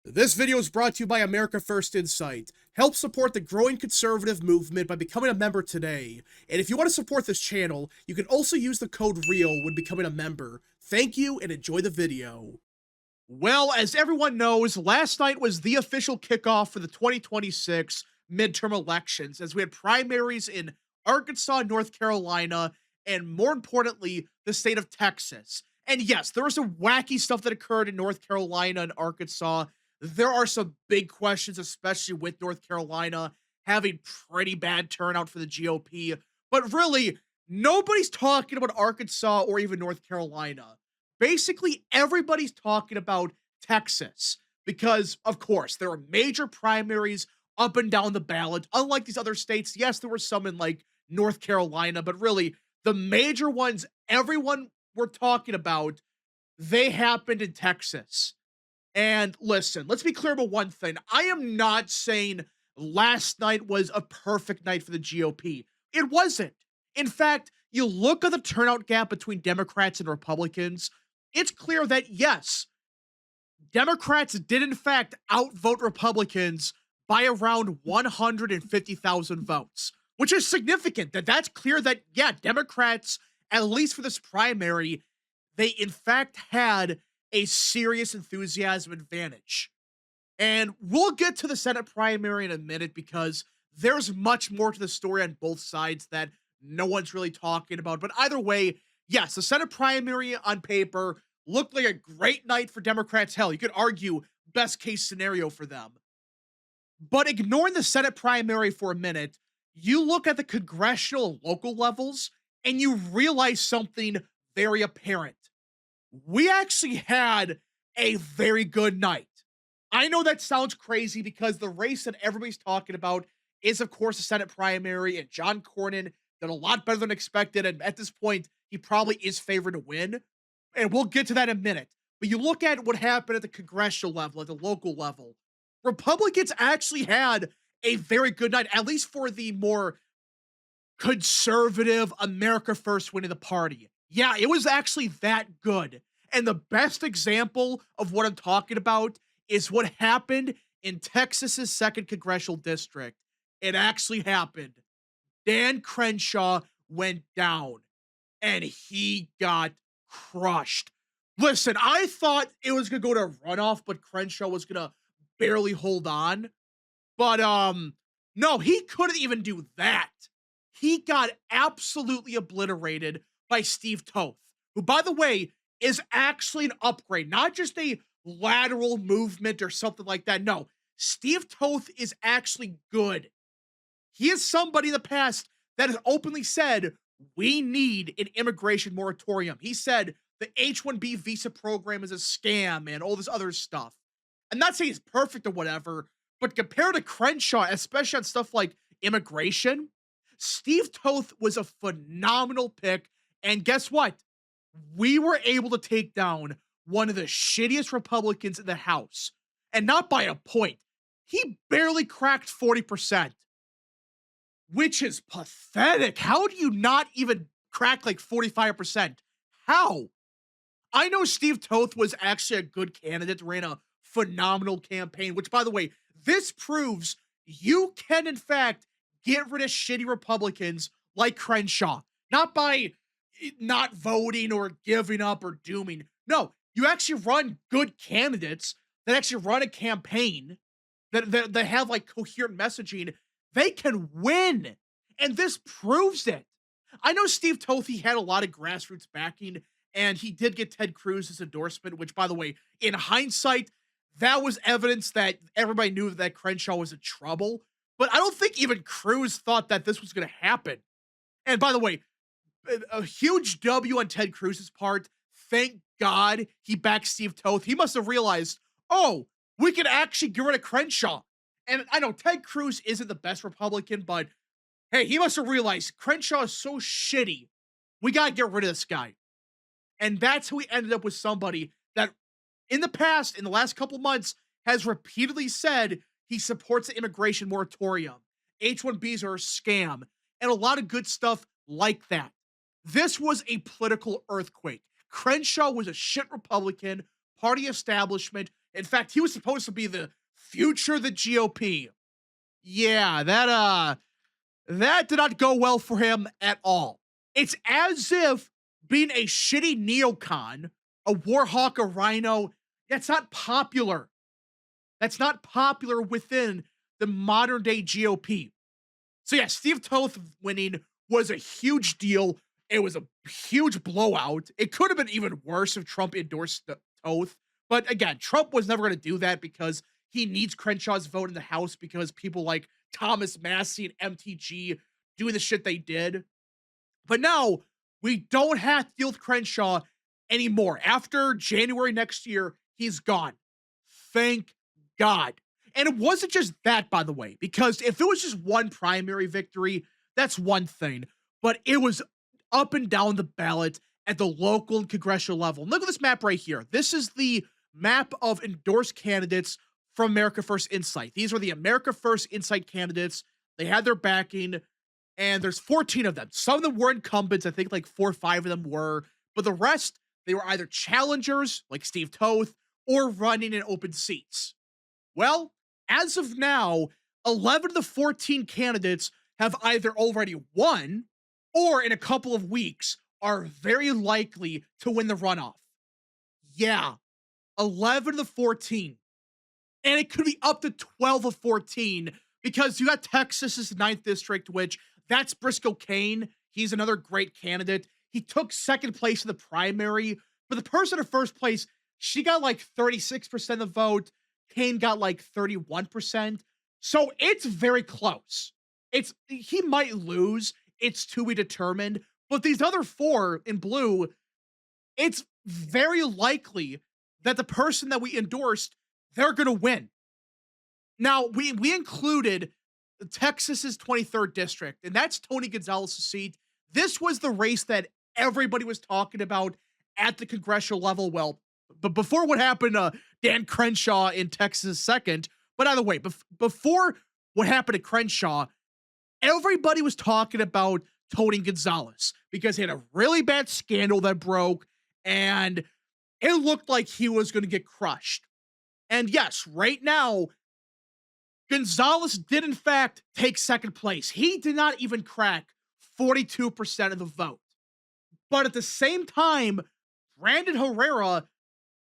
This video is brought to you by America First Insight. Help support the growing conservative movement by becoming a member today. And if you want to support this channel, you can also use the code REAL when becoming a member. Thank you and enjoy the video. Well, as everyone knows, last night was the official kickoff for the 2026 midterm elections, as we had primaries in Arkansas, North Carolina, and more importantly, the state of Texas. And yes, there was some wacky stuff that occurred in North Carolina and Arkansas. There are some big questions, especially with North Carolina having pretty bad turnout for the GOP. But really, nobody's talking about Arkansas or even North Carolina. Basically, everybody's talking about Texas because, of course, there are major primaries up and down the ballot. Unlike these other states, yes, there were some in like North Carolina, but really, the major ones everyone we're talking about, they happened in Texas. And listen, let's be clear about one thing. I am not saying last night was a perfect night for the GOP. It wasn't. In fact, you look at the turnout gap between Democrats and Republicans, it's clear that yes, Democrats did in fact outvote Republicans by around 150,000 votes, which is significant. That's clear that yeah, Democrats, at least for this primary, they in fact had a serious enthusiasm advantage. And we'll get to the Senate primary in a minute because there's much more to the story on both sides that no one's really talking about. But either way, yes, the Senate primary on paper looked like a great night for Democrats. Hell, you could argue best case scenario for them. But ignoring the Senate primary for a minute, you look at the congressional and local levels and you realize something very apparent. We actually had a very good night. I know that sounds crazy because the race that everybody's talking about is, of course, the Senate primary, and John Cornyn did a lot better than expected. And at this point, he probably is favored to win. And we'll get to that in a minute. But you look at what happened at the congressional level, at the local level. Republicans actually had a very good night, at least for the more conservative America First wing of the party. Yeah, it was actually that good. And the best example of what I'm talking about is what happened in Texas's second congressional district. It actually happened. Dan Crenshaw went down and he got crushed. Listen, I thought it was going to go to runoff, but Crenshaw was going to barely hold on. But no, he couldn't even do that. He got absolutely obliterated by Steve Toth, who, by the way, is actually an upgrade, not just a lateral movement or something like that. No, Steve Toth is actually good. He is somebody in the past that has openly said, we need an immigration moratorium. He said the H-1B visa program is a scam and all this other stuff. I'm not saying he's perfect or whatever, but compared to Crenshaw, especially on stuff like immigration, Steve Toth was a phenomenal pick. And guess what? We were able to take down one of the shittiest Republicans in the House. And not by a point. He barely cracked 40%, which is pathetic. How do you not even crack like 45%? How? I know Steve Toth was actually a good candidate, ran a phenomenal campaign, which, by the way, this proves you can, in fact, get rid of shitty Republicans like Crenshaw, not by not voting or giving up or dooming. No, you actually run good candidates that actually run a campaign that have like coherent messaging. They can win. And this proves it. I know Steve Toth, he had a lot of grassroots backing, and he did get Ted Cruz's endorsement, which, by the way, in hindsight, that was evidence that everybody knew that Crenshaw was in trouble. But I don't think even Cruz thought that this was going to happen. And by the way, a huge W on Ted Cruz's part. Thank God he backed Steve Toth. He must have realized, oh, we can actually get rid of Crenshaw. And I know Ted Cruz isn't the best Republican, but hey, he must have realized Crenshaw is so shitty. We got to get rid of this guy. And that's who we ended up with, somebody that in the past, in the last couple months, has repeatedly said he supports the immigration moratorium. H-1Bs are a scam, and a lot of good stuff like that. This was a political earthquake. Crenshaw was a shit Republican, party establishment. In fact, he was supposed to be the future of the GOP. Yeah, that did not go well for him at all. It's as if being a shitty neocon, a warhawk, a rhino, that's not popular. That's not popular within the modern day GOP. So yeah, Steve Toth winning was a huge deal. It was a huge blowout. It could have been even worse if Trump endorsed Toth. But again, Trump was never going to do that because he needs Crenshaw's vote in the House because people like Thomas Massie and MTG doing the shit they did. But now we don't have to deal with Crenshaw anymore. After January next year, he's gone. Thank God. And it wasn't just that, by the way, because if it was just one primary victory, that's one thing. But it was up and down the ballot at the local and congressional level. Look at this map right here. This is the map of endorsed candidates from America First Insight. These were the America First Insight candidates. They had their backing, and there's 14 of them. Some of them were incumbents. I think like 4 or 5 of them were. But the rest, they were either challengers, like Steve Toth, or running in open seats. Well, as of now, 11 of the 14 candidates have either already won or in a couple of weeks are very likely to win the runoff. Yeah, 11 of the 14. And it could be up to 12 of 14 because you got Texas's 9th district, which that's Briscoe Kane. He's another great candidate. He took second place in the primary, but the person in first place, she got like 36% of the vote. Kane got like 31%. So it's very close. He might lose. It's to be determined. But these other 4 in blue, it's very likely that the person that we endorsed, they're going to win. Now, we included Texas's 23rd district, and that's Tony Gonzalez's seat. This was the race that everybody was talking about at the congressional level. Well, but before what happened to Dan Crenshaw in Texas second, but either way, before what happened to Crenshaw, everybody was talking about Tony Gonzalez because he had a really bad scandal that broke, and it looked like he was going to get crushed. And yes, right now, Gonzalez did in fact take second place. He did not even crack 42% of the vote. But at the same time, Brandon Herrera,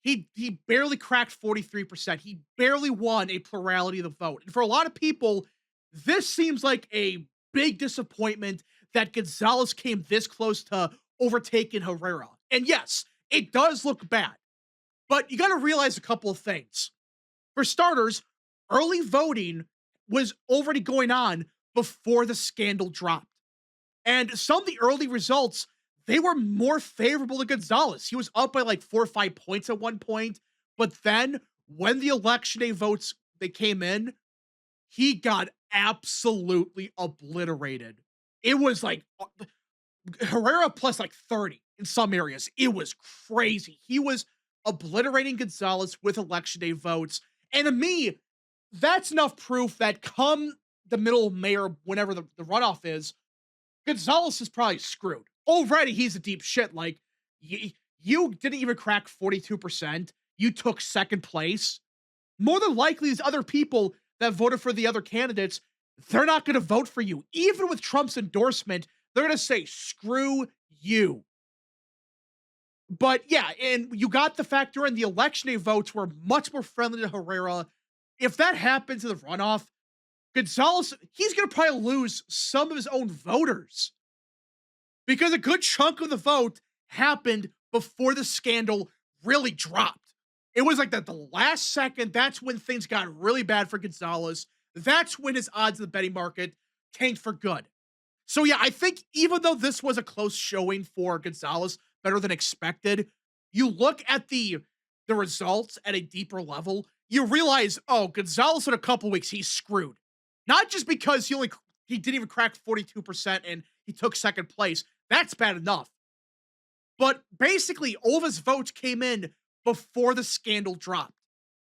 he barely cracked 43%. He barely won a plurality of the vote. And for a lot of people, this seems like a big disappointment that Gonzalez came this close to overtaking Herrera. And yes, it does look bad. But you got to realize a couple of things. For starters, early voting was already going on before the scandal dropped. And some of the early results, they were more favorable to Gonzalez. He was up by like 4 or 5 points at one point. But then when the election day votes, they came in, he got absolutely obliterated. It was like Herrera plus like 30 in some areas. It was crazy. He was obliterating Gonzalez with election day votes. And to me, that's enough proof that come the middle of May or whenever the runoff is, Gonzalez is probably screwed. Already, he's a deep shit. Like, you didn't even crack 42%. You took second place. More than likely, these other people that voted for the other candidates, they're not going to vote for you. Even with Trump's endorsement, they're going to say, screw you. But yeah, and you got the factor in the election day votes were much more friendly to Herrera. If that happens in the runoff, Gonzalez, he's going to probably lose some of his own voters because a good chunk of the vote happened before the scandal really dropped. It was like the last second. That's when things got really bad for Gonzalez. That's when his odds in the betting market tanked for good. So yeah, I think even though this was a close showing for Gonzalez, better than expected, you look at the results at a deeper level, you realize, oh, Gonzalez in a couple weeks, he's screwed. Not just because he didn't even crack 42% and he took second place. That's bad enough. But basically, all of his votes came in before the scandal dropped.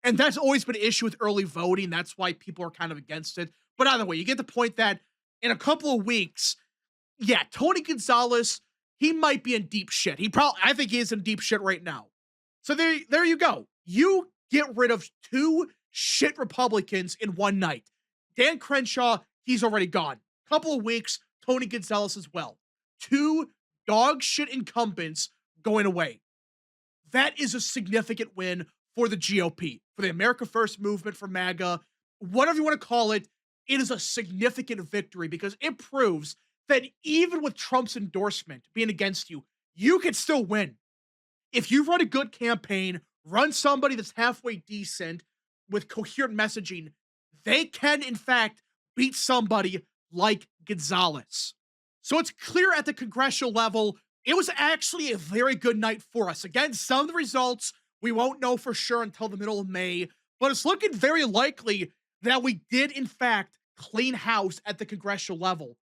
And that's always been an issue with early voting. That's why people are kind of against it. But either way, you get the point that in a couple of weeks, yeah, Tony Gonzalez, he might be in deep shit. I think he is in deep shit right now. So there you go. You get rid of two shit Republicans in one night. Dan Crenshaw, he's already gone. Couple of weeks, Tony Gonzalez as well. Two dog shit incumbents going away. That is a significant win for the GOP, for the America First movement, for MAGA, whatever you want to call it. It is a significant victory because it proves that even with Trump's endorsement being against you, you can still win. If you run a good campaign, run somebody that's halfway decent with coherent messaging, they can, in fact, beat somebody like Gonzalez. So it's clear at the congressional level, it was actually a very good night for us. Again, some of the results we won't know for sure until the middle of May, but it's looking very likely that we did, in fact, clean house at the congressional level.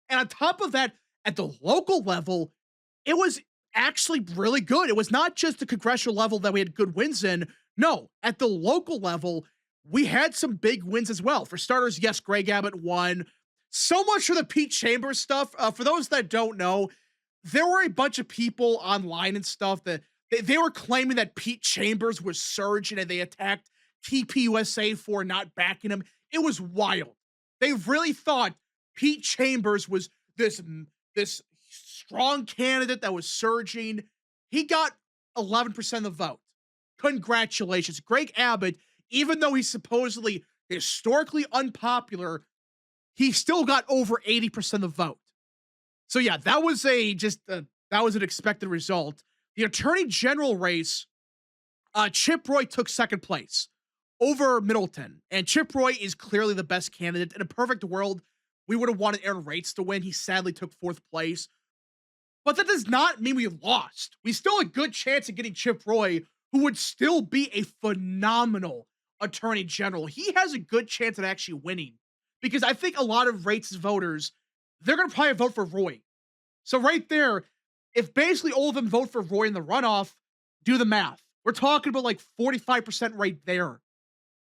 And on top of that, at the local level, it was actually really good. It was not just the congressional level that we had good wins in. No, at the local level, we had some big wins as well. For starters, yes, Greg Abbott won. So much for the Pete Chambers stuff. For those that don't know, there were a bunch of people online and stuff that they were claiming that Pete Chambers was surging and they attacked TPUSA for not backing him. It was wild. They really thought Pete Chambers was this strong candidate that was surging. He got 11% of the vote. Congratulations. Greg Abbott, even though he's supposedly historically unpopular, he still got over 80% of the vote. So yeah, that was that was an expected result. The Attorney General race, Chip Roy took second place over Middleton. And Chip Roy is clearly the best candidate. In a perfect world, we would have wanted Aaron Reitz to win. He sadly took fourth place. But that does not mean we lost. We still have a good chance of getting Chip Roy, who would still be a phenomenal Attorney General. He has a good chance of actually winning. Because I think a lot of Reitz's voters, they're going to probably vote for Roy. So right there, if basically all of them vote for Roy in the runoff, do the math. We're talking about like 45% right there.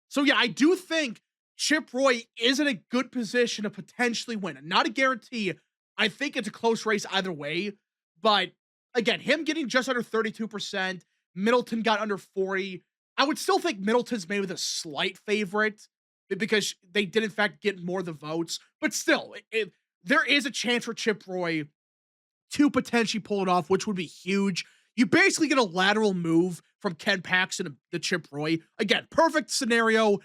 So yeah, I do think Chip Roy is in a good position to potentially win. Not a guarantee. I think it's a close race either way. But again, him getting just under 32%, Middleton got under 40. I would still think Middleton's maybe the slight favorite because they did in fact get more of the votes. But still, there is a chance for Chip Roy to potentially pull it off, which would be huge. You basically get a lateral move from Ken Paxton to Chip Roy. Again, perfect scenario.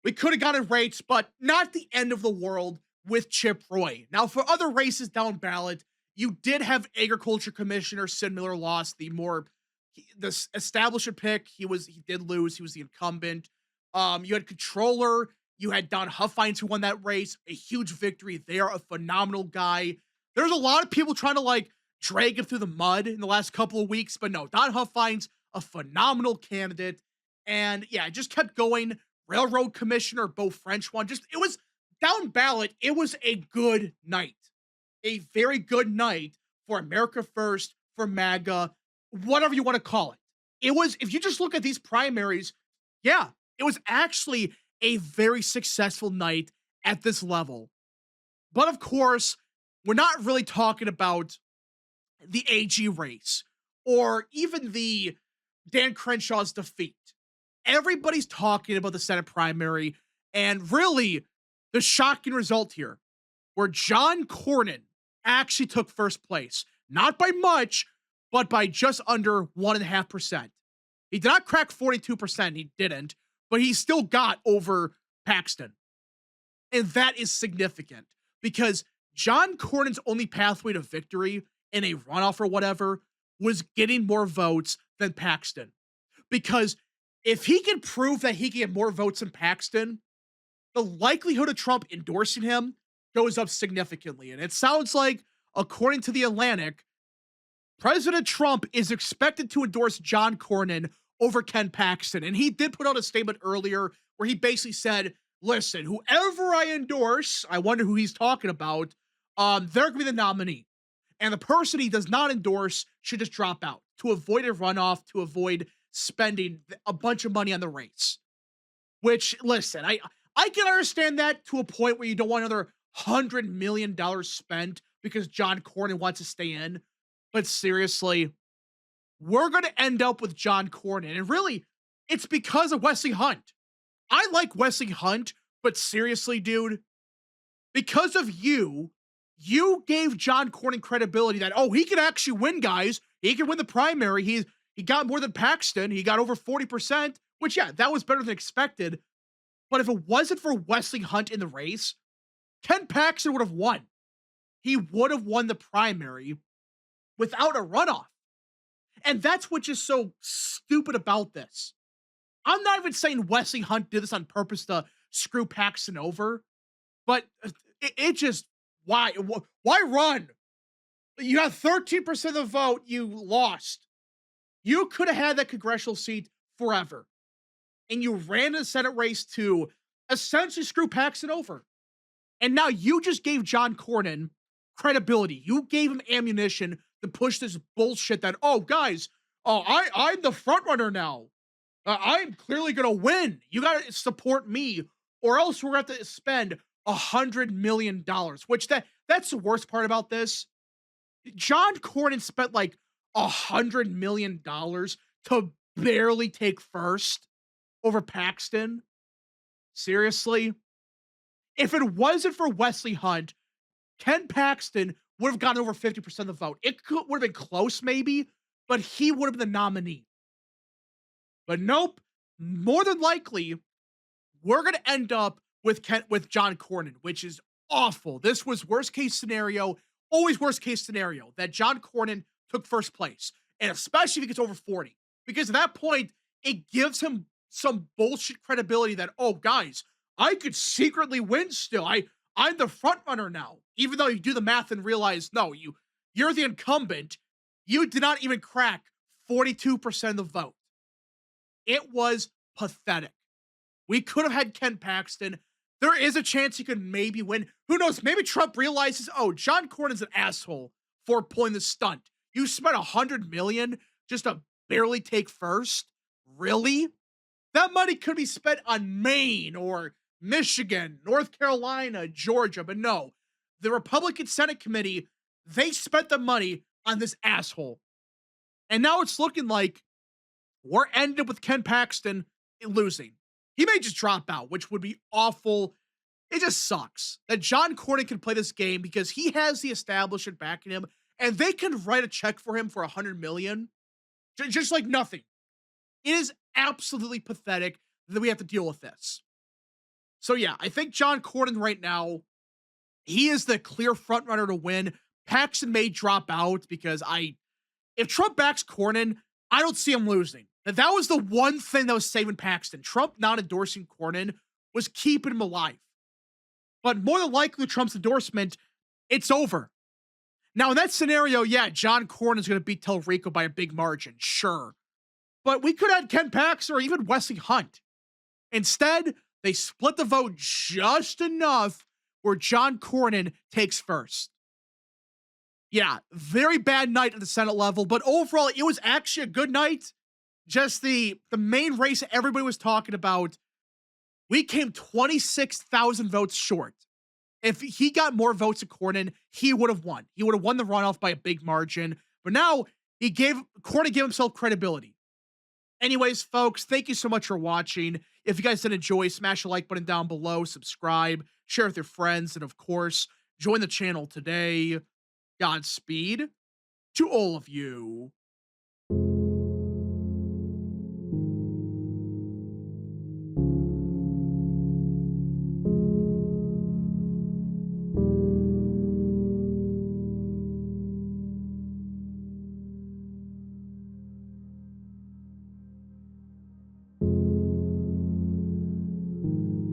We could have gotten Reitz, but not the end of the world with Chip Roy. Now, for other races down ballot, you did have Agriculture Commissioner Sid Miller lost the establishment pick. He did lose. He was the incumbent. You had Controller. You had Don Huffines who won that race. A huge victory there. A phenomenal guy. There's a lot of people trying to drag him through the mud in the last couple of weeks, but no, Don Huffines, a phenomenal candidate. And yeah, it just kept going. Railroad Commissioner Beau French won. It was down ballot. It was a good night. A very good night for America First, for MAGA, whatever you want to call it. It was, if you just look at these primaries, yeah, it was actually a very successful night at this level. But of course, we're not really talking about the AG race or even the Dan Crenshaw's defeat. Everybody's talking about the Senate primary and really the shocking result here where John Cornyn actually took first place. Not by much, but by just under 1.5%. He did not crack 42%. He didn't, but he still got over Paxton. And that is significant because John Cornyn's only pathway to victory in a runoff or whatever was getting more votes than Paxton. Because if he can prove that he can get more votes than Paxton, the likelihood of Trump endorsing him goes up significantly. And it sounds like, according to The Atlantic, President Trump is expected to endorse John Cornyn over Ken Paxton. And he did put out a statement earlier where he basically said, listen, whoever I endorse, I wonder who he's talking about, they're going to be the nominee. And the person he does not endorse should just drop out to avoid a runoff, to avoid spending a bunch of money on the race. Which, listen, I can understand that to a point where you don't want another $100 million spent because John Cornyn wants to stay in. But seriously, we're going to end up with John Cornyn. And really, It's because of Wesley Hunt. I like Wesley Hunt, but seriously, dude, because of you, you gave John Cornyn credibility that, oh, he can actually win, guys. He can win the primary. He got more than Paxton. He got over 40%, which, yeah, that was better than expected. But if it wasn't for Wesley Hunt in the race, Ken Paxton would have won. He would have won the primary without a runoff. And that's what's just so stupid about this. I'm not even saying Wesley Hunt did this on purpose to screw Paxton over, but it just, why? Why run? You had 13% of the vote, you lost. You could have had that congressional seat forever. And you ran the Senate race to essentially screw Paxton over. And now you just gave John Cornyn credibility. You gave him ammunition to push this bullshit that, oh, guys, I'm the front runner now. I'm clearly going to win. You got to support me, or else we're going to have to spend $100 million, which that's the worst part about this. John Cornyn spent like $100 million to barely take first over Paxton. Seriously? If it wasn't for Wesley Hunt, Ken Paxton would have gotten over 50% of the vote. It would have been close, maybe, but he would have been the nominee. But nope, more than likely, we're going to end up with John Cornyn, which is awful. This was worst case scenario, always worst case scenario, that John Cornyn took first place, and especially if he gets over 40, because at that point, it gives him some bullshit credibility that, oh, guys, I could secretly win still. I'm the front runner now, even though you do the math and realize, no, you're the incumbent. You did not even crack 42% of the vote. It was pathetic. We could have had Ken Paxton. There is a chance he could maybe win. Who knows? Maybe Trump realizes, oh, John Cornyn's an asshole for pulling the stunt. You spent $100 million just to barely take first? Really? That money could be spent on Maine or Michigan, North Carolina, Georgia, but no. The Republican Senate Committee, they spent the money on this asshole. And now it's looking like we're ended with Ken Paxton losing. He may just drop out, which would be awful. It just sucks that John Cornyn can play this game because he has the establishment backing him, and they can write a check for him for $100 million, just like nothing. It is absolutely pathetic that we have to deal with this. So yeah, I think John Cornyn right now, he is the clear front runner to win. Paxton may drop out because if Trump backs Cornyn, I don't see him losing. That was the one thing that was saving Paxton. Trump not endorsing Cornyn was keeping him alive. But more than likely, Trump's endorsement, it's over. Now, in that scenario, yeah, John Cornyn is going to beat Rico by a big margin, sure. But we could have had Ken Paxton or even Wesley Hunt. Instead, they split the vote just enough where John Cornyn takes first. Yeah, very bad night at the Senate level, but overall, it was actually a good night. Just the main race everybody was talking about, we came 26,000 votes short. If he got more votes than Cornyn, he would have won. He would have won the runoff by a big margin. But now, Cornyn gave himself credibility. Anyways, folks, thank you so much for watching. If you guys did enjoy, smash the like button down below, subscribe, share with your friends, and of course, join the channel today. Godspeed to all of you.